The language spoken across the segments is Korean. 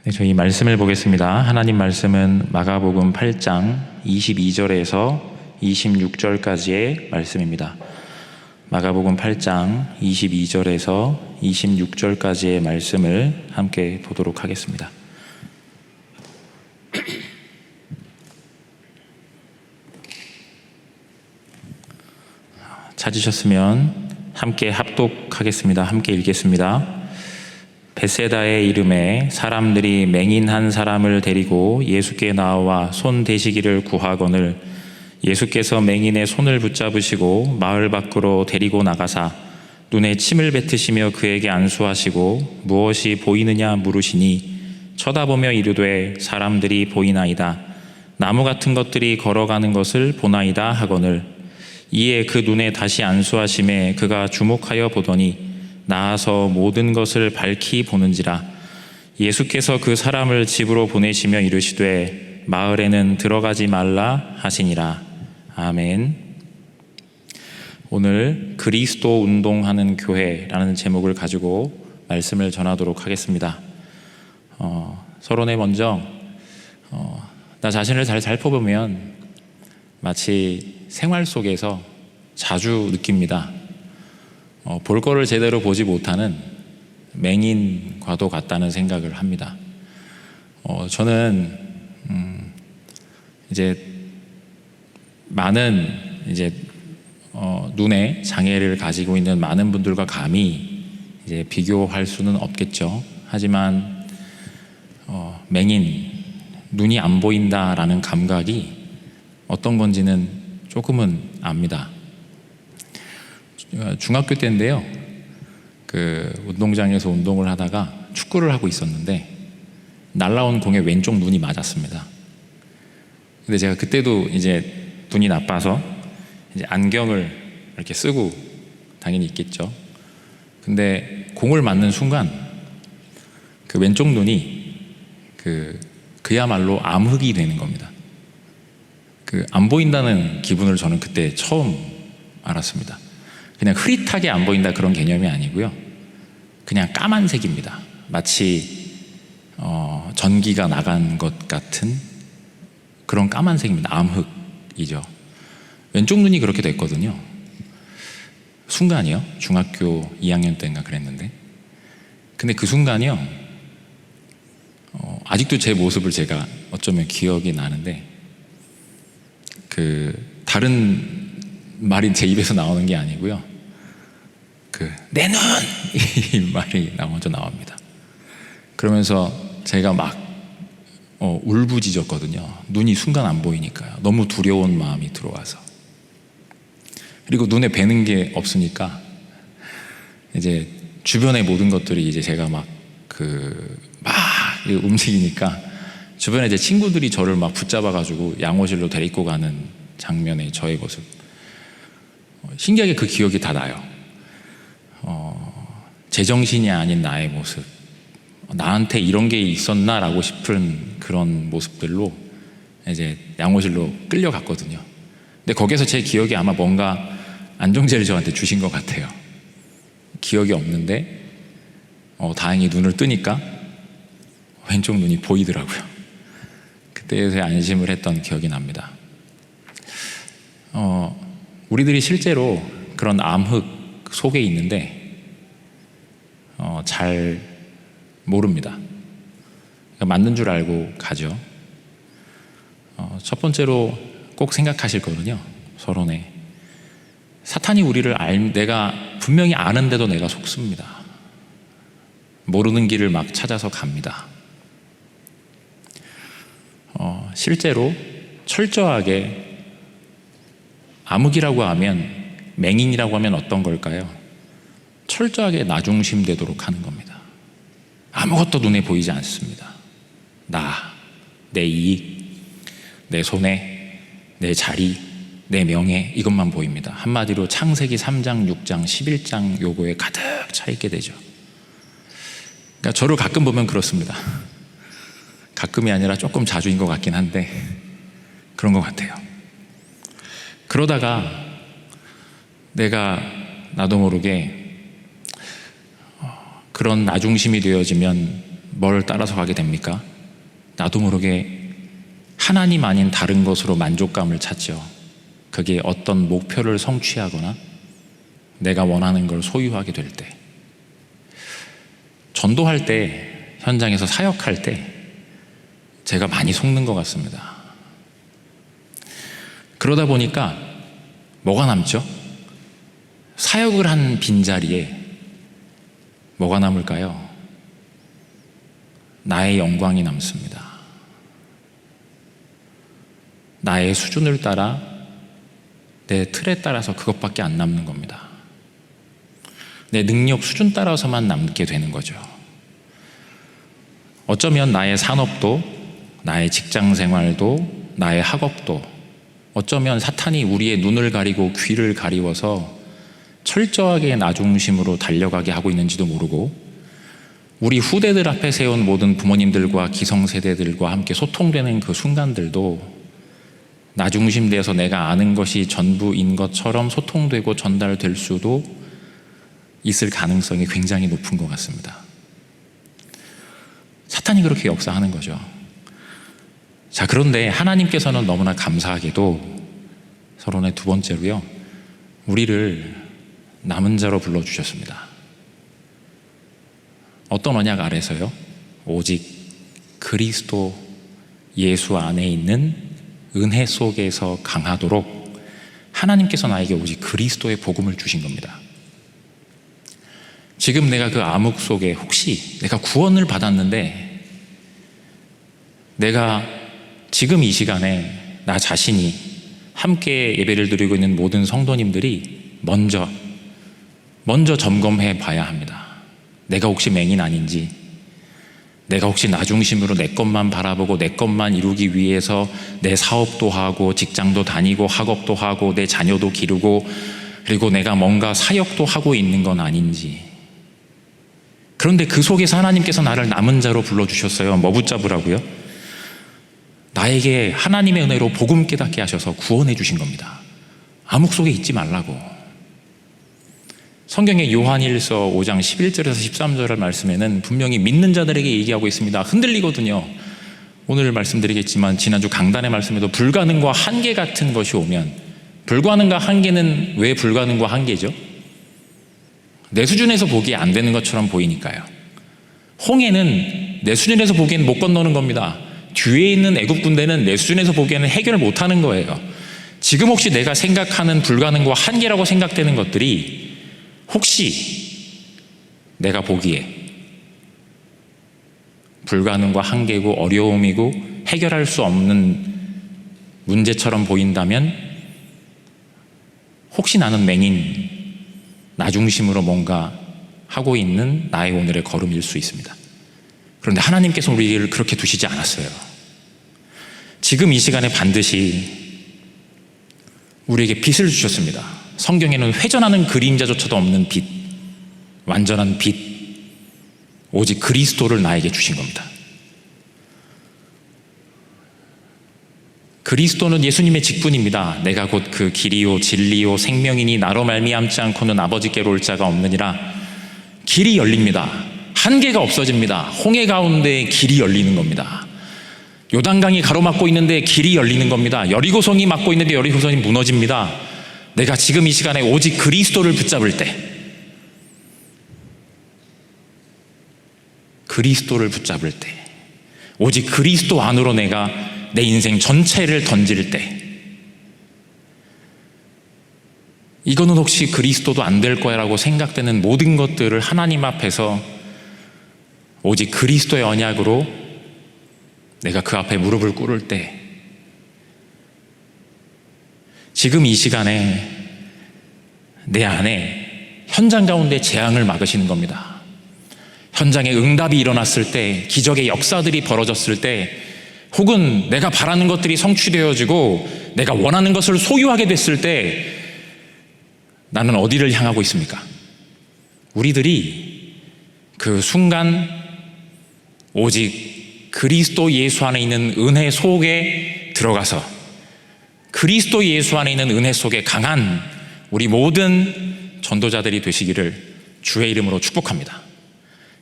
네, 저희 말씀을 보겠습니다. 하나님 말씀은 마가복음 8장 22절에서 26절까지의 말씀입니다. 마가복음 8장 22절에서 26절까지의 말씀을 함께 보도록 하겠습니다. 찾으셨으면 함께 합독하겠습니다. 함께 읽겠습니다. 벳세다의 이름에 사람들이 맹인한 사람을 데리고 예수께 나와 손 대시기를 구하거늘 예수께서 맹인의 손을 붙잡으시고 마을 밖으로 데리고 나가사 눈에 침을 뱉으시며 그에게 안수하시고 무엇이 보이느냐 물으시니 쳐다보며 이르되 사람들이 보이나이다. 나무 같은 것들이 걸어가는 것을 보나이다 하거늘 이에 그 눈에 다시 안수하심에 그가 주목하여 보더니 나아서 모든 것을 밝히 보는지라. 예수께서 그 사람을 집으로 보내시며 이르시되 마을에는 들어가지 말라 하시니라. 아멘. 오늘 그리스도 운동하는 교회라는 제목을 가지고 말씀을 전하도록 하겠습니다. 서론에 먼저 나 자신을 잘 살펴보면 마치 생활 속에서 자주 느낍니다. 볼 거를 제대로 보지 못하는 맹인과도 같다는 생각을 합니다. 저는 이제 많은 눈에 장애를 가지고 있는 많은 분들과 감히 이제 비교할 수는 없겠죠. 하지만 맹인, 눈이 안 보인다라는 감각이 어떤 건지는 조금은 압니다. 중학교 때인데요. 그 운동장에서 운동을 하다가 축구를 하고 있었는데 날라온 공에 왼쪽 눈이 맞았습니다. 근데 제가 그때도 이제 눈이 나빠서 이제 안경을 이렇게 쓰고 당연히 있겠죠. 근데 공을 맞는 순간 그 왼쪽 눈이 그야말로 암흑이 되는 겁니다. 안 보인다는 기분을 저는 그때 처음 알았습니다. 그냥 흐릿하게 안 보인다 그런 개념이 아니고요. 그냥 까만색입니다. 마치 전기가 나간 것 같은 그런 까만색입니다. 암흑이죠. 왼쪽 눈이 그렇게 됐거든요. 순간이요. 중학교 2학년 때인가 그랬는데. 근데 그 순간이요. 아직도 제 모습을 제가 어쩌면 기억이 나는데 다른 말이 제 입에서 나오는 게 아니고요. 내 눈! 이 말이 먼저 나옵니다. 그러면서 제가 막 울부짖었거든요. 눈이 순간 안 보이니까요. 너무 두려운 마음이 들어와서. 그리고 눈에 뵈는 게 없으니까 이제 주변의 모든 것들이 이제 제가 막 움직이니까 주변에 제 친구들이 저를 막 붙잡아가지고 양호실로 데리고 가는 장면의 저의 모습. 신기하게 그 기억이 다 나요. 제정신이 아닌 나의 모습, 나한테 이런 게 있었나라고 싶은 그런 모습들로 이제 양호실로 끌려갔거든요. 근데 거기서 제 기억이 아마 뭔가 안정제를 저한테 주신 것 같아요. 기억이 없는데 다행히 눈을 뜨니까 왼쪽 눈이 보이더라고요. 그때에서 안심을 했던 기억이 납니다. 우리들이 실제로 그런 암흑 속에 있는데 잘 모릅니다. 맞는 줄 알고 가죠. 첫 번째로 꼭 생각하실 거는요. 서론에 사탄이 우리를 내가 분명히 아는데도 내가 속습니다. 모르는 길을 막 찾아서 갑니다. 실제로 철저하게 암흑이라고 하면, 맹인이라고 하면 어떤 걸까요? 철저하게 나중심 되도록 하는 겁니다. 아무것도 눈에 보이지 않습니다. 내 이익, 내 손해, 내 자리, 내 명예, 이것만 보입니다. 한마디로 창세기 3장, 6장, 11장 요거에 가득 차 있게 되죠. 그러니까 저를 가끔 보면 그렇습니다. 가끔이 아니라 조금 자주인 것 같긴 한데 그런 것 같아요. 그러다가 내가 나도 모르게 그런 나중심이 되어지면 뭘 따라서 가게 됩니까? 나도 모르게 하나님 아닌 다른 것으로 만족감을 찾죠. 그게 어떤 목표를 성취하거나 내가 원하는 걸 소유하게 될 때, 전도할 때, 현장에서 사역할 때 제가 많이 속는 것 같습니다. 그러다 보니까 뭐가 남죠? 사역을 한 빈자리에 뭐가 남을까요? 나의 영광이 남습니다. 나의 수준을 따라, 내 틀에 따라서 그것밖에 안 남는 겁니다. 내 능력 수준 따라서만 남게 되는 거죠. 어쩌면 나의 산업도, 나의 직장 생활도, 나의 학업도, 어쩌면 사탄이 우리의 눈을 가리고 귀를 가리워서 철저하게 나 중심으로 달려가게 하고 있는지도 모르고, 우리 후대들 앞에 세운 모든 부모님들과 기성세대들과 함께 소통되는 그 순간들도 나 중심돼서 내가 아는 것이 전부인 것처럼 소통되고 전달될 수도 있을 가능성이 굉장히 높은 것 같습니다. 사탄이 그렇게 역사하는 거죠. 자, 그런데 하나님께서는 너무나 감사하게도 서론의 두 번째로요, 우리를 남은 자로 불러주셨습니다. 어떤 언약 아래서요? 오직 그리스도 예수 안에 있는 은혜 속에서 강하도록 하나님께서 나에게 오직 그리스도의 복음을 주신 겁니다. 지금 내가 그 암흑 속에 혹시 내가 구원을 받았는데, 내가 지금 이 시간에 나 자신이 함께 예배를 드리고 있는 모든 성도님들이 먼저 점검해 봐야 합니다. 내가 혹시 맹인 아닌지, 내가 혹시 나 중심으로 내 것만 바라보고 내 것만 이루기 위해서 내 사업도 하고 직장도 다니고 학업도 하고 내 자녀도 기르고 그리고 내가 뭔가 사역도 하고 있는 건 아닌지. 그런데 그 속에서 하나님께서 나를 남은 자로 불러주셨어요. 뭐 붙잡으라고요? 나에게 하나님의 은혜로 복음 깨닫게 하셔서 구원해 주신 겁니다. 암흑 속에 있지 말라고. 성경의 요한일서 5장 11절에서 13절 말씀에는 분명히 믿는 자들에게 얘기하고 있습니다. 흔들리거든요. 오늘 말씀드리겠지만 지난주 강단의 말씀에도 불가능과 한계 같은 것이 오면, 불가능과 한계는 왜 불가능과 한계죠? 내 수준에서 보기에 안 되는 것처럼 보이니까요. 홍해는 내 수준에서 보기엔 못 건너는 겁니다. 뒤에 있는 애굽 군대는 내 수준에서 보기에는 해결을 못하는 거예요. 지금 혹시 내가 생각하는 불가능과 한계라고 생각되는 것들이 혹시 내가 보기에 불가능과 한계고 어려움이고 해결할 수 없는 문제처럼 보인다면, 혹시 나는 맹인, 나 중심으로 뭔가 하고 있는 나의 오늘의 걸음일 수 있습니다. 그런데 하나님께서 우리를 그렇게 두시지 않았어요. 지금 이 시간에 반드시 우리에게 빛을 주셨습니다. 성경에는 회전하는 그림자조차도 없는 빛, 완전한 빛, 오직 그리스도를 나에게 주신 겁니다. 그리스도는 예수님의 직분입니다. 내가 곧 그 길이요 진리요 생명이니 나로 말미암지 않고는 아버지께로 올 자가 없느니라. 길이 열립니다. 한계가 없어집니다. 홍해 가운데 길이 열리는 겁니다. 요단강이 가로막고 있는데 길이 열리는 겁니다. 여리고성이 막고 있는데 여리고성이 무너집니다. 내가 지금 이 시간에 오직 그리스도를 붙잡을 때, 그리스도를 붙잡을 때, 오직 그리스도 안으로 내가 내 인생 전체를 던질 때, 이거는 혹시 그리스도도 안 될 거야 라고 생각되는 모든 것들을 하나님 앞에서 오직 그리스도의 언약으로 내가 그 앞에 무릎을 꿇을 때, 지금 이 시간에 내 안에 현장 가운데 재앙을 막으시는 겁니다. 현장에 응답이 일어났을 때, 기적의 역사들이 벌어졌을 때, 혹은 내가 바라는 것들이 성취되어지고 내가 원하는 것을 소유하게 됐을 때, 나는 어디를 향하고 있습니까? 우리들이 그 순간 오직 그리스도 예수 안에 있는 은혜 속에 들어가서 그리스도 예수 안에 있는 은혜 속에 강한 우리 모든 전도자들이 되시기를 주의 이름으로 축복합니다.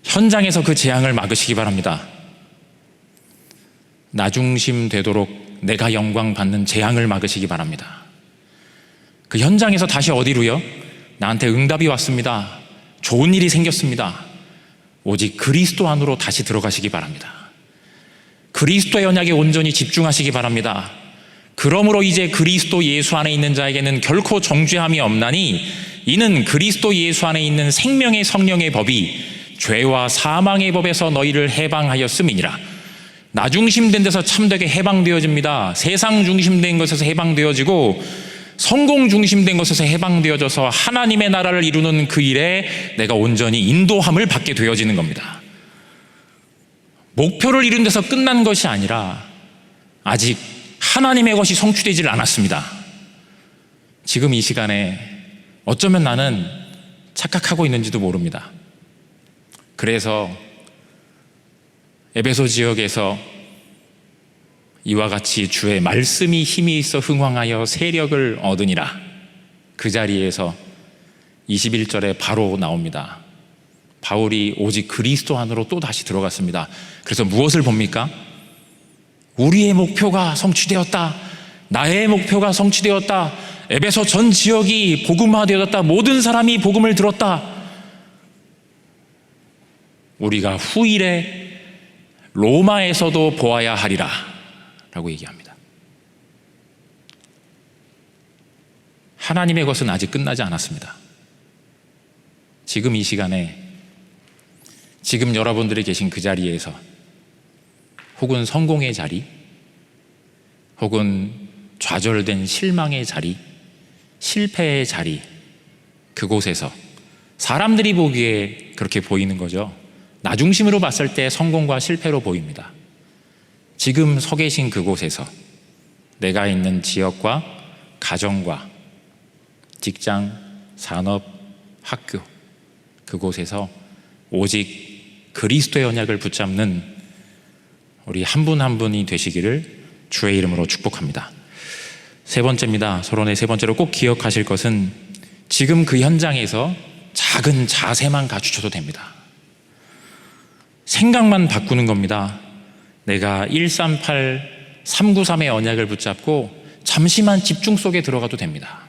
현장에서 그 재앙을 막으시기 바랍니다. 나중심 되도록 내가 영광 받는 재앙을 막으시기 바랍니다. 그 현장에서 다시 어디로요? 나한테 응답이 왔습니다. 좋은 일이 생겼습니다. 오직 그리스도 안으로 다시 들어가시기 바랍니다. 그리스도의 언약에 온전히 집중하시기 바랍니다. 그러므로 이제 그리스도 예수 안에 있는 자에게는 결코 정죄함이 없나니 이는 그리스도 예수 안에 있는 생명의 성령의 법이 죄와 사망의 법에서 너희를 해방하였음이니라. 나 중심된 데서 참되게 해방되어집니다. 세상 중심된 것에서 해방되어지고 성공 중심된 것에서 해방되어져서 하나님의 나라를 이루는 그 일에 내가 온전히 인도함을 받게 되어지는 겁니다. 목표를 이룬 데서 끝난 것이 아니라 아직 하나님의 것이 성취되질 않았습니다. 지금 이 시간에 어쩌면 나는 착각하고 있는지도 모릅니다. 그래서 에베소 지역에서 이와 같이 주의 말씀이 힘이 있어 흥황하여 세력을 얻으니라, 그 자리에서 21절에 바로 나옵니다. 바울이 오직 그리스도 안으로 또 다시 들어갔습니다. 그래서 무엇을 봅니까? 우리의 목표가 성취되었다. 나의 목표가 성취되었다. 에베소 전 지역이 복음화되었다. 모든 사람이 복음을 들었다. 우리가 후일에 로마에서도 보아야 하리라 라고 얘기합니다. 하나님의 것은 아직 끝나지 않았습니다. 지금 이 시간에, 지금 여러분들이 계신 그 자리에서, 혹은 성공의 자리, 혹은 좌절된 실망의 자리, 실패의 자리, 그곳에서 사람들이 보기에 그렇게 보이는 거죠. 나 중심으로 봤을 때 성공과 실패로 보입니다. 지금 서 계신 그곳에서 내가 있는 지역과 가정과 직장, 산업, 학교, 그곳에서 오직 그리스도의 언약을 붙잡는 우리 한 분 한 분이 되시기를 주의 이름으로 축복합니다. 세 번째입니다. 서론의 세 번째로 꼭 기억하실 것은 지금 그 현장에서 작은 자세만 갖추셔도 됩니다. 생각만 바꾸는 겁니다. 내가 138, 393의 언약을 붙잡고 잠시만 집중 속에 들어가도 됩니다.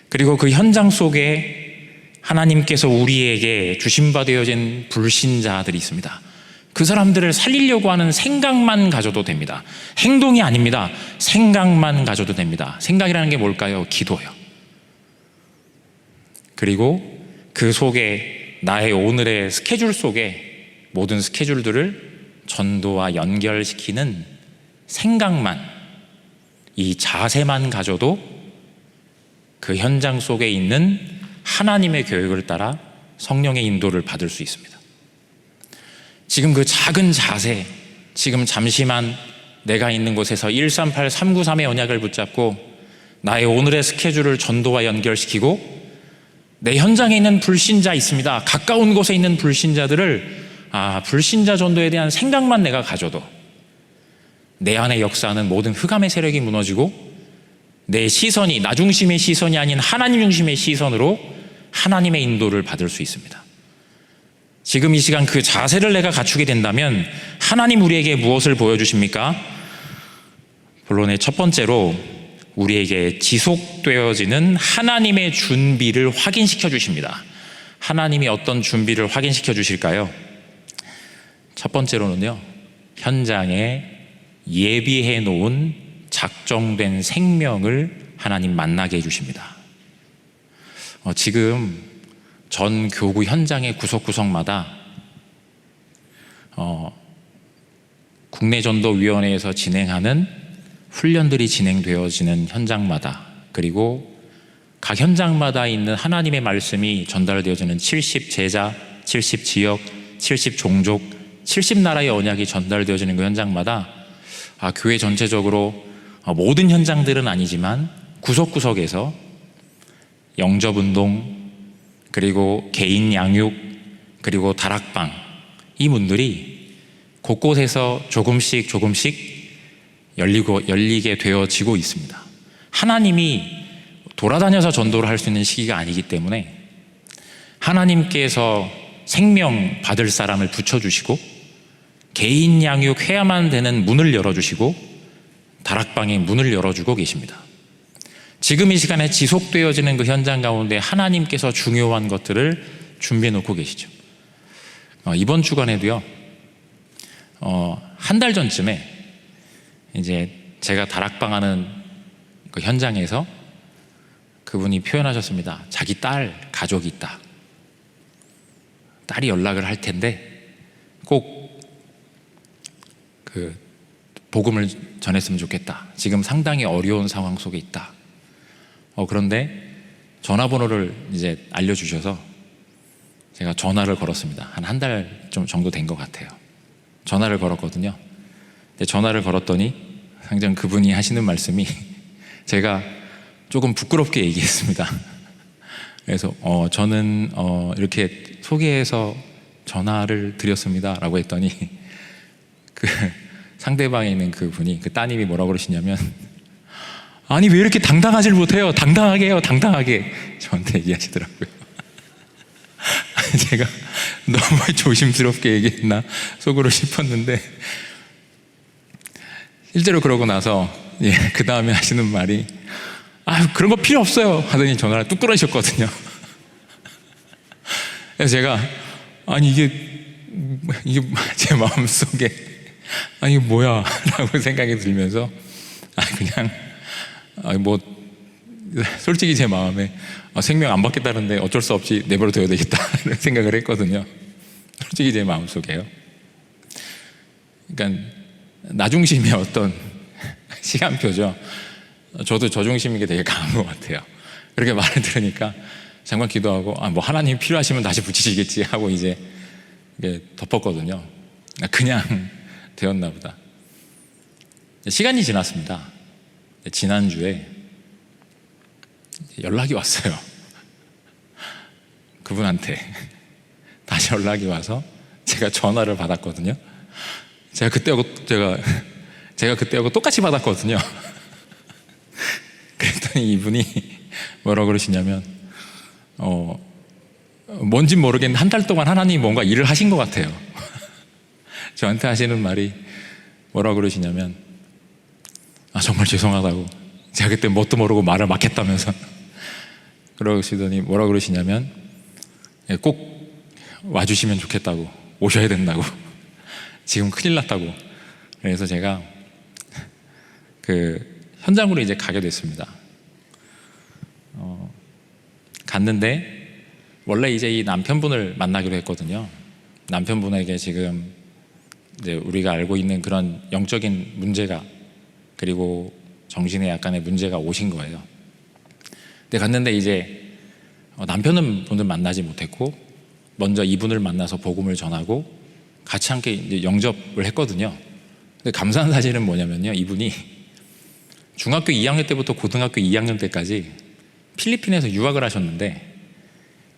그리고 그 현장 속에 하나님께서 우리에게 주신 바 되어진 불신자들이 있습니다. 그 사람들을 살리려고 하는 생각만 가져도 됩니다. 행동이 아닙니다. 생각만 가져도 됩니다. 생각이라는 게 뭘까요? 기도요. 그리고 그 속에 나의 오늘의 스케줄 속에 모든 스케줄들을 전도와 연결시키는 생각만, 이 자세만 가져도 그 현장 속에 있는 하나님의 교육을 따라 성령의 인도를 받을 수 있습니다. 지금 그 작은 자세, 지금 잠시만 내가 있는 곳에서 138, 393의 언약을 붙잡고 나의 오늘의 스케줄을 전도와 연결시키고 내 현장에 있는 불신자 있습니다. 가까운 곳에 있는 불신자들을 불신자 전도에 대한 생각만 내가 가져도 내 안에 역사하는 모든 흑암의 세력이 무너지고 내 시선이 나 중심의 시선이 아닌 하나님 중심의 시선으로 하나님의 인도를 받을 수 있습니다. 지금 이 시간 그 자세를 내가 갖추게 된다면 하나님 우리에게 무엇을 보여주십니까? 본론의 첫 번째로 우리에게 지속되어지는 하나님의 준비를 확인시켜 주십니다. 하나님이 어떤 준비를 확인시켜 주실까요? 첫 번째로는요, 현장에 예비해 놓은 작정된 생명을 하나님 만나게 해주십니다. 지금 전 교구 현장의 구석구석마다 국내전도위원회에서 진행하는 훈련들이 진행되어지는 현장마다, 그리고 각 현장마다 있는 하나님의 말씀이 전달되어지는 70제자, 70지역, 70종족, 70나라의 언약이 전달되어지는 그 현장마다 교회 전체적으로 모든 현장들은 아니지만 구석구석에서 영접운동, 그리고 개인 양육, 그리고 다락방, 이 문들이 곳곳에서 조금씩 열리게 되어지고 있습니다. 하나님이 돌아다녀서 전도를 할 수 있는 시기가 아니기 때문에 하나님께서 생명 받을 사람을 붙여주시고 개인 양육해야만 되는 문을 열어주시고 다락방의 문을 열어주고 계십니다. 지금 이 시간에 지속되어지는 그 현장 가운데 하나님께서 중요한 것들을 준비해 놓고 계시죠. 이번 주간에도요, 한 달 전쯤에 이제 제가 다락방 하는 그 현장에서 그분이 표현하셨습니다. 자기 딸 가족이 있다. 딸이 연락을 할 텐데 꼭 그 복음을 전했으면 좋겠다. 지금 상당히 어려운 상황 속에 있다. 그런데 전화번호를 이제 알려주셔서 제가 전화를 걸었습니다. 한 달 좀 정도 된 것 같아요. 전화를 걸었거든요. 근데 전화를 걸었더니 당장 그분이 하시는 말씀이 제가 조금 부끄럽게 얘기했습니다. 그래서 저는 이렇게 소개해서 전화를 드렸습니다 라고 했더니 그 상대방에 있는 그분이, 그 따님이 뭐라고 그러시냐면, 아니 왜 이렇게 당당하질 못해요? 당당하게 해요, 당당하게. 저한테 얘기하시더라고요. 제가 너무 조심스럽게 얘기했나 속으로 싶었는데, 실제로 그러고 나서 그 다음에 하시는 말이 그런 거 필요 없어요 하더니 전화를 뚝 끊으셨거든요. 그래서 제가 이게 제 마음속에 이게 뭐야 라고 생각이 들면서 그냥 뭐 솔직히 제 마음에 생명 안 받겠다는데 어쩔 수 없이 내버려 둬야 되겠다 이런 생각을 했거든요. 솔직히 제 마음속에요. 그러니까 나 중심의 어떤 시간표죠. 저도 저 중심인 게 되게 강한 것 같아요. 그렇게 말을 들으니까 잠깐 기도하고 뭐 하나님 필요하시면 다시 붙이시겠지 하고 이제 덮었거든요. 그냥 되었나 보다. 시간이 지났습니다. 지난주에 연락이 왔어요. 그분한테 다시 연락이 와서 제가 전화를 받았거든요. 제가 그때하고 똑같이 받았거든요. 그랬더니 이분이 뭐라고 그러시냐면 뭔진 모르겠는데 한 달 동안 하나님이 뭔가 일을 하신 것 같아요. 저한테 하시는 말이 뭐라고 그러시냐면 정말 죄송하다고, 제가 그때 뭣도 모르고 말을 막 했다면서 그러시더니 뭐라고 그러시냐면 꼭 와주시면 좋겠다고, 오셔야 된다고, 지금 큰일 났다고. 그래서 제가 그 현장으로 이제 가게 됐습니다. 갔는데 원래 이제 이 남편분을 만나기로 했거든요. 남편분에게 지금 이제 우리가 알고 있는 그런 영적인 문제가, 그리고 정신에 약간의 문제가 오신 거예요. 근데 갔는데 이제 남편은 분을 만나지 못했고 먼저 이분을 만나서 복음을 전하고 같이 함께 이제 영접을 했거든요. 근데 감사한 사실은 뭐냐면요, 이분이 중학교 2학년 때부터 고등학교 2학년 때까지 필리핀에서 유학을 하셨는데,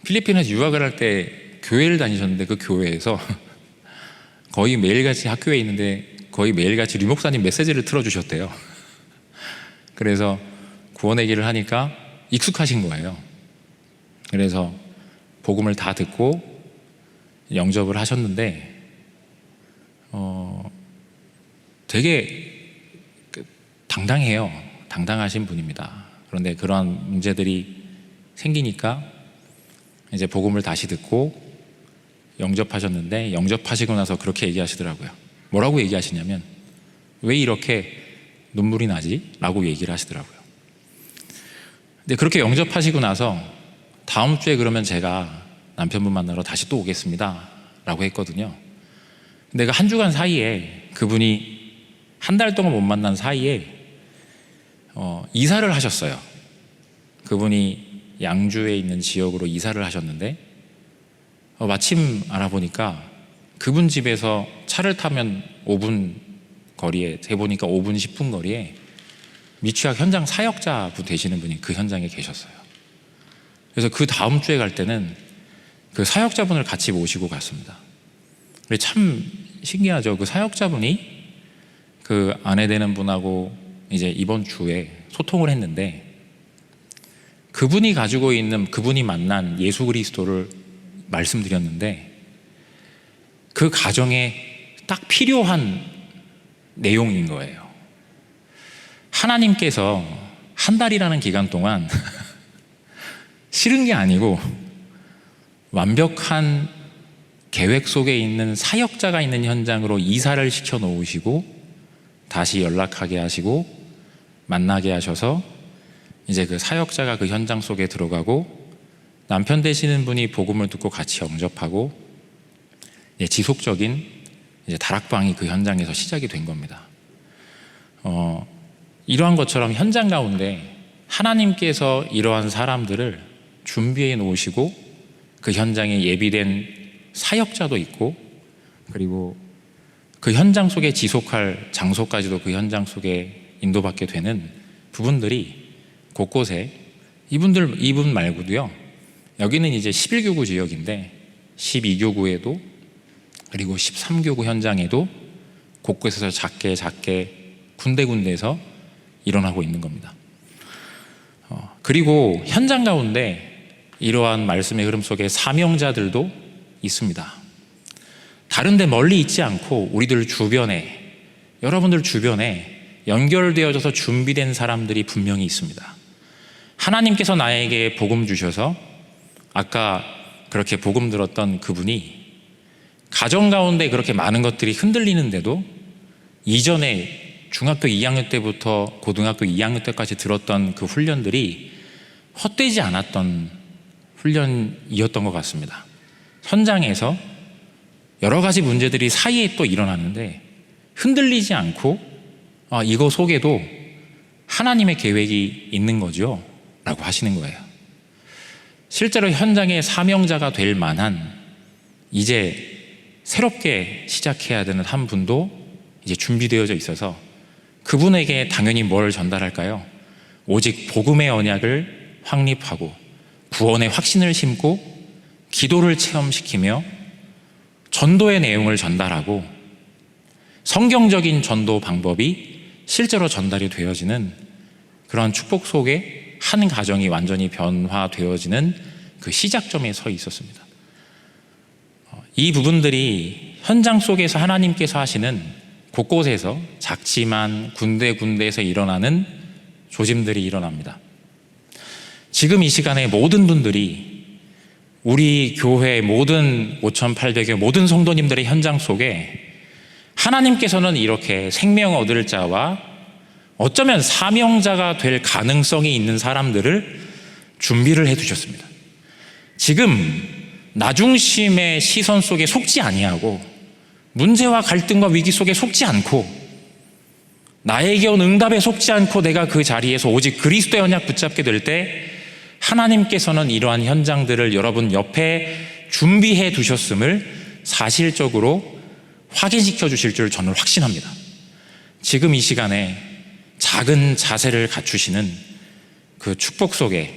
필리핀에서 유학을 할 때 교회를 다니셨는데 그 교회에서 거의 매일같이 학교에 있는데 거의 매일같이 류 목사님 메시지를 틀어주셨대요. 그래서 구원 얘기를 하니까 익숙하신 거예요. 그래서 복음을 다 듣고 영접을 하셨는데 되게 당당해요. 당당하신 분입니다. 그런데 그러한 문제들이 생기니까 이제 복음을 다시 듣고 영접하셨는데, 영접하시고 나서 그렇게 얘기하시더라고요. 뭐라고 얘기하시냐면 왜 이렇게 눈물이 나지? 라고 얘기를 하시더라고요. 근데 그렇게 영접하시고 나서 다음 주에 그러면 제가 남편분 만나러 다시 또 오겠습니다 라고 했거든요. 근데 그 한 주간 사이에 그분이 한 달 동안 못 만난 사이에 이사를 하셨어요. 그분이 양주에 있는 지역으로 이사를 하셨는데 마침 알아보니까 그분 집에서 차를 타면 5분 거리에, 재보니까 5분 10분 거리에 미취학 현장 사역자분 되시는 분이 그 현장에 계셨어요. 그래서 그 다음 주에 갈 때는 그 사역자분을 같이 모시고 갔습니다. 근데 참 신기하죠. 그 사역자분이 그 아내 되는 분하고 이제 이번 주에 소통을 했는데, 그분이 가지고 있는, 그분이 만난 예수 그리스도를 말씀드렸는데 그 가정에 딱 필요한 내용인 거예요. 하나님께서 한 달이라는 기간 동안 싫은 게 아니고 완벽한 계획 속에 있는 사역자가 있는 현장으로 이사를 시켜 놓으시고 다시 연락하게 하시고 만나게 하셔서 이제 그 사역자가 그 현장 속에 들어가고 남편 되시는 분이 복음을 듣고 같이 영접하고 지속적인 이제 다락방이 그 현장에서 시작이 된 겁니다. 이러한 것처럼 현장 가운데 하나님께서 이러한 사람들을 준비해 놓으시고 그 현장에 예비된 사역자도 있고 그리고 그 현장 속에 지속할 장소까지도 그 현장 속에 인도받게 되는 부분들이 곳곳에 이분 말고도요. 여기는 이제 11교구 지역인데 12교구에도 그리고 13교구 현장에도 곳곳에서 작게 군데군데에서 일어나고 있는 겁니다. 그리고 현장 가운데 이러한 말씀의 흐름 속에 사명자들도 있습니다. 다른 데 멀리 있지 않고 우리들 주변에, 여러분들 주변에 연결되어져서 준비된 사람들이 분명히 있습니다. 하나님께서 나에게 복음 주셔서 아까 그렇게 복음 들었던 그분이 가정 가운데 그렇게 많은 것들이 흔들리는데도 이전에 중학교 2학년 때부터 고등학교 2학년 때까지 들었던 그 훈련들이 헛되지 않았던 훈련이었던 것 같습니다. 현장에서 여러 가지 문제들이 사이에 또 일어나는데 흔들리지 않고 이거 속에도 하나님의 계획이 있는 거죠 라고 하시는 거예요. 실제로 현장의 사명자가 될 만한 이제 새롭게 시작해야 되는 한 분도 이제 준비되어져 있어서 그분에게 당연히 뭘 전달할까요? 오직 복음의 언약을 확립하고 구원의 확신을 심고 기도를 체험시키며 전도의 내용을 전달하고 성경적인 전도 방법이 실제로 전달이 되어지는 그런 축복 속에 한 가정이 완전히 변화되어지는 그 시작점에 서 있었습니다. 이 부분들이 현장 속에서 하나님께서 하시는 곳곳에서 작지만 군데군데에서 일어나는 조짐들이 일어납니다. 지금 이 시간에 모든 분들이 우리 교회 모든 5,800여 모든 성도님들의 현장 속에 하나님께서는 이렇게 생명 얻을 자와 어쩌면 사명자가 될 가능성이 있는 사람들을 준비를 해두셨습니다. 지금 나중심의 시선 속에 속지 아니하고 문제와 갈등과 위기 속에 속지 않고 나에게 온 응답에 속지 않고 내가 그 자리에서 오직 그리스도의 언약 붙잡게 될 때 하나님께서는 이러한 현장들을 여러분 옆에 준비해 두셨음을 사실적으로 확인시켜 주실 줄 저는 확신합니다. 지금 이 시간에 작은 자세를 갖추시는 그 축복 속에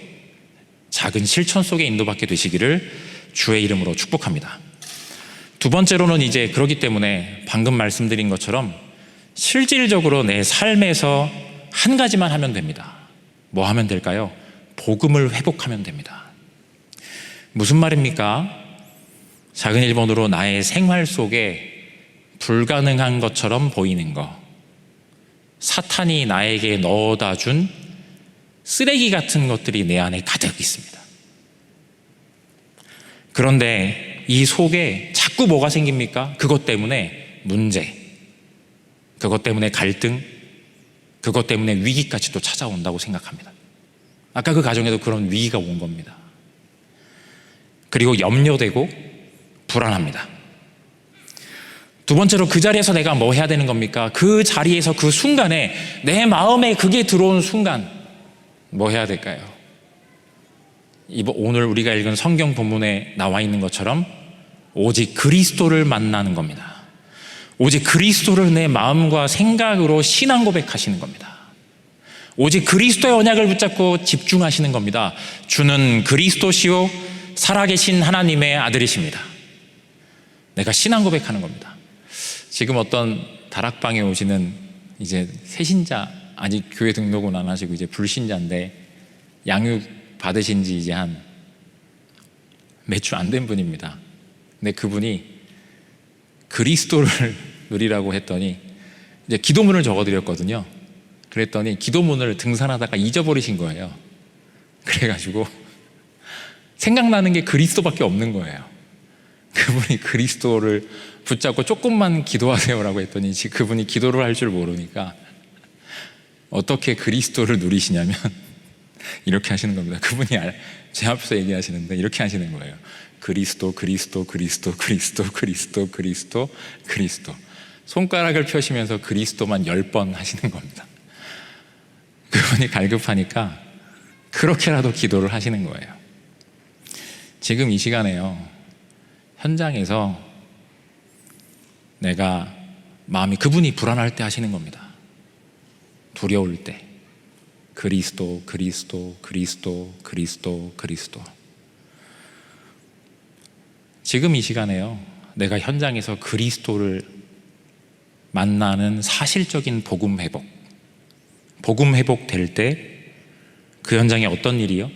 작은 실천 속에 인도받게 되시기를 주의 이름으로 축복합니다. 두 번째로는 이제 그렇기 때문에 방금 말씀드린 것처럼 실질적으로 내 삶에서 한 가지만 하면 됩니다. 뭐 하면 될까요? 복음을 회복하면 됩니다. 무슨 말입니까? 작은 1번으로 나의 생활 속에 불가능한 것처럼 보이는 것, 사탄이 나에게 넣어다 준 쓰레기 같은 것들이 내 안에 가득 있습니다. 그런데 이 속에 자꾸 뭐가 생깁니까? 그것 때문에 문제, 그것 때문에 갈등, 그것 때문에 위기까지 또 찾아온다고 생각합니다. 아까 그 가정에도 그런 위기가 온 겁니다. 그리고 염려되고 불안합니다. 두 번째로 그 자리에서 내가 뭐 해야 되는 겁니까? 그 자리에서 그 순간에 내 마음에 그게 들어온 순간 뭐 해야 될까요? 오늘 우리가 읽은 성경 본문에 나와 있는 것처럼 오직 그리스도를 만나는 겁니다. 오직 그리스도를 내 마음과 생각으로 신앙 고백하시는 겁니다. 오직 그리스도의 언약을 붙잡고 집중하시는 겁니다. 주는 그리스도시요 살아계신 하나님의 아들이십니다. 내가 신앙 고백하는 겁니다. 지금 어떤 다락방에 오시는 이제 새신자, 아직 교회 등록은 안 하시고 이제 불신자인데 양육 받으신 지 이제 한 몇 주 안 된 분입니다. 근데 그분이 그리스도를 누리라고 했더니 이제 기도문을 적어드렸거든요. 그랬더니 기도문을 등산하다가 잊어버리신 거예요. 그래가지고 생각나는 게 그리스도밖에 없는 거예요. 그분이 그리스도를 붙잡고 조금만 기도하세요라고 했더니 그분이 기도를 할 줄 모르니까 어떻게 그리스도를 누리시냐면 이렇게 하시는 겁니다. 그분이 제 앞에서 얘기하시는데 이렇게 하시는 거예요. 그리스도, 그리스도, 그리스도, 그리스도, 그리스도, 그리스도, 그리스도. 손가락을 펴시면서 그리스도만 10번 하시는 겁니다. 그분이 갈급하니까 그렇게라도 기도를 하시는 거예요. 지금 이 시간에요, 현장에서 내가 마음이, 그분이 불안할 때 하시는 겁니다. 두려울 때 그리스도, 그리스도, 그리스도, 그리스도, 그리스도. 지금 이 시간에요, 내가 현장에서 그리스도를 만나는 사실적인 복음 회복 될 때 그 현장에 어떤 일이요?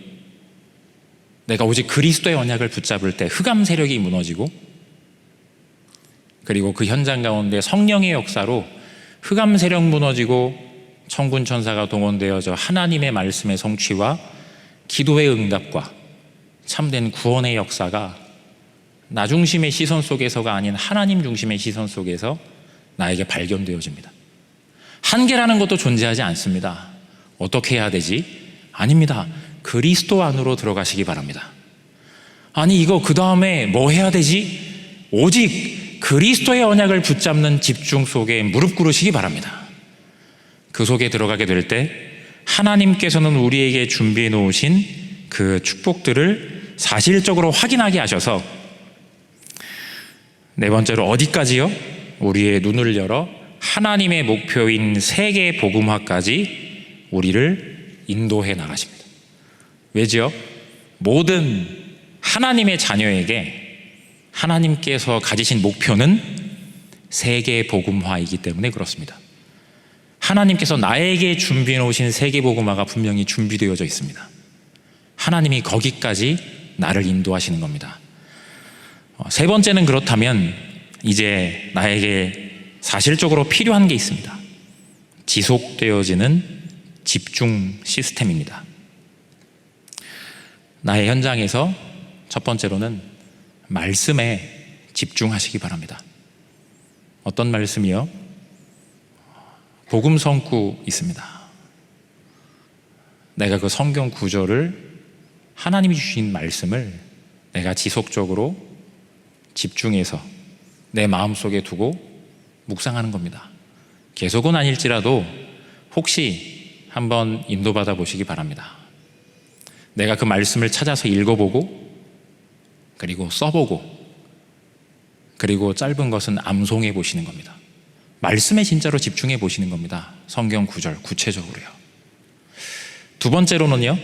내가 오직 그리스도의 언약을 붙잡을 때 흑암 세력이 무너지고, 그리고 그 현장 가운데 성령의 역사로 흑암 세력 무너지고 천군 천사가 동원되어져 하나님의 말씀의 성취와 기도의 응답과 참된 구원의 역사가 나 중심의 시선 속에서가 아닌 하나님 중심의 시선 속에서 나에게 발견되어집니다. 한계라는 것도 존재하지 않습니다. 어떻게 해야 되지? 아닙니다. 그리스도 안으로 들어가시기 바랍니다. 아니, 이거 그 다음에 뭐 해야 되지? 오직 그리스도의 언약을 붙잡는 집중 속에 무릎 꿇으시기 바랍니다. 그 속에 들어가게 될 때 하나님께서는 우리에게 준비해 놓으신 그 축복들을 사실적으로 확인하게 하셔서, 네 번째로 어디까지요? 우리의 눈을 열어 하나님의 목표인 세계 복음화까지 우리를 인도해 나가십니다. 왜죠? 모든 하나님의 자녀에게 하나님께서 가지신 목표는 세계 복음화이기 때문에 그렇습니다. 하나님께서 나에게 준비해 놓으신 세계 복음화가 분명히 준비되어져 있습니다. 하나님이 거기까지 나를 인도하시는 겁니다. 세 번째는, 그렇다면 이제 나에게 사실적으로 필요한 게 있습니다. 지속되어지는 집중 시스템입니다. 나의 현장에서 첫 번째로는 말씀에 집중하시기 바랍니다. 어떤 말씀이요? 복음 성구 있습니다. 내가 그 성경 구절을, 하나님이 주신 말씀을 내가 지속적으로 집중해서 내 마음속에 두고 묵상하는 겁니다. 계속은 아닐지라도 혹시 한번 인도받아 보시기 바랍니다. 내가 그 말씀을 찾아서 읽어보고, 그리고 써보고, 그리고 짧은 것은 암송해 보시는 겁니다. 말씀에 진짜로 집중해 보시는 겁니다. 성경 구절 구체적으로요. 두 번째로는요,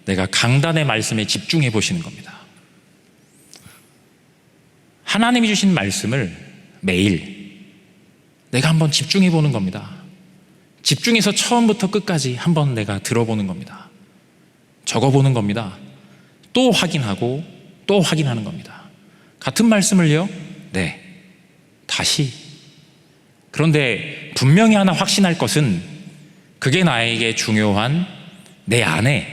내가 강단의 말씀에 집중해 보시는 겁니다. 하나님이 주신 말씀을 매일 내가 한번 집중해 보는 겁니다. 집중해서 처음부터 끝까지 한번 내가 들어보는 겁니다. 적어보는 겁니다. 또 확인하고 또 확인하는 겁니다. 같은 말씀을요, 네, 다시. 그런데 분명히 하나 확신할 것은, 그게 나에게 중요한 내 안에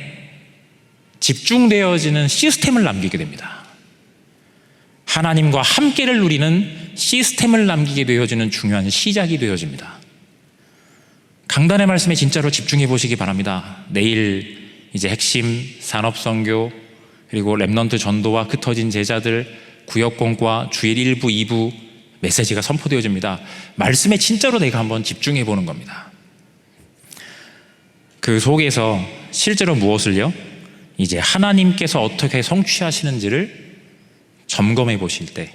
집중되어지는 시스템을 남기게 됩니다. 하나님과 함께를 누리는 시스템을 남기게 되어지는 중요한 시작이 되어집니다. 강단의 말씀에 진짜로 집중해 보시기 바랍니다. 내일 이제 핵심 산업선교, 그리고 렘넌트 전도와 흩어진 제자들, 구역공과 주일 1부, 2부 메시지가 선포되어집니다. 말씀에 진짜로 내가 한번 집중해 보는 겁니다. 그 속에서 실제로 무엇을요? 이제 하나님께서 어떻게 성취하시는지를 점검해 보실 때,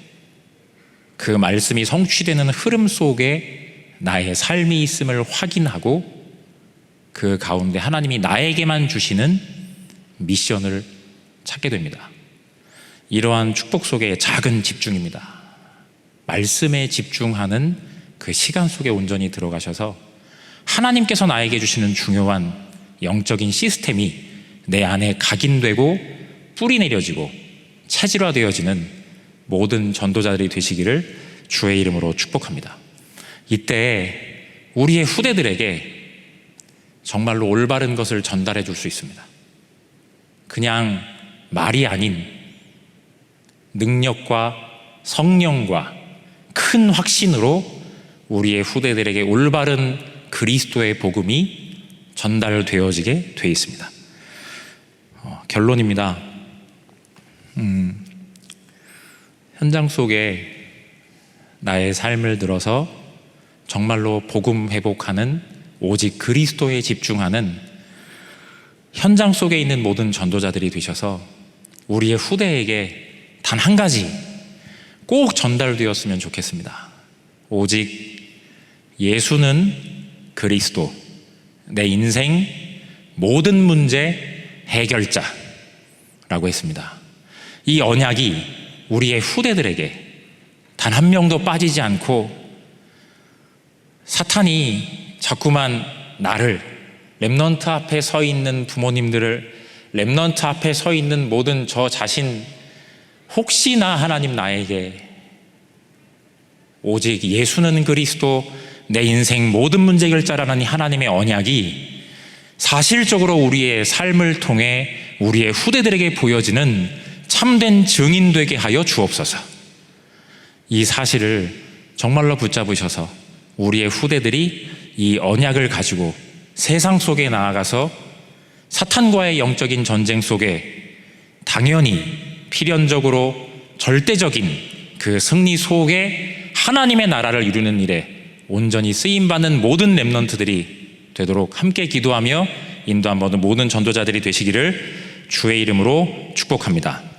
그 말씀이 성취되는 흐름 속에 나의 삶이 있음을 확인하고, 그 가운데 하나님이 나에게만 주시는 미션을 찾게 됩니다. 이러한 축복 속에 작은 집중입니다. 말씀에 집중하는 그 시간 속에 온전히 들어가셔서 하나님께서 나에게 주시는 중요한 영적인 시스템이 내 안에 각인되고 뿌리 내려지고 체질화되어지는 모든 전도자들이 되시기를 주의 이름으로 축복합니다. 이때 우리의 후대들에게 정말로 올바른 것을 전달해 줄 수 있습니다. 그냥 말이 아닌 능력과 성령과 큰 확신으로 우리의 후대들에게 올바른 그리스도의 복음이 전달되어지게 되어 있습니다. 결론입니다. 현장 속에 나의 삶을 들어서 정말로 복음 회복하는 오직 그리스도에 집중하는 현장 속에 있는 모든 전도자들이 되셔서 우리의 후대에게 단 한 가지 꼭 전달되었으면 좋겠습니다. 오직 예수는 그리스도, 내 인생 모든 문제 해결자라고 했습니다. 이 언약이 우리의 후대들에게 단 한 명도 빠지지 않고 사탄이 자꾸만 나를, 렘넌트 앞에 서 있는 부모님들을, 렘넌트 앞에 서 있는 모든 저 자신, 혹시나 하나님 나에게 오직 예수는 그리스도, 내 인생 모든 문제 해결자라는 하나님의 언약이 사실적으로 우리의 삶을 통해 우리의 후대들에게 보여지는 참된 증인 되게 하여 주옵소서. 이 사실을 정말로 붙잡으셔서 우리의 후대들이 이 언약을 가지고 세상 속에 나아가서 사탄과의 영적인 전쟁 속에 당연히 필연적으로 절대적인 그 승리 속에 하나님의 나라를 이루는 일에 온전히 쓰임받는 모든 렘넌트들이 되도록 함께 기도하며 인도한 모든 전도자들이 되시기를 주의 이름으로 축복합니다.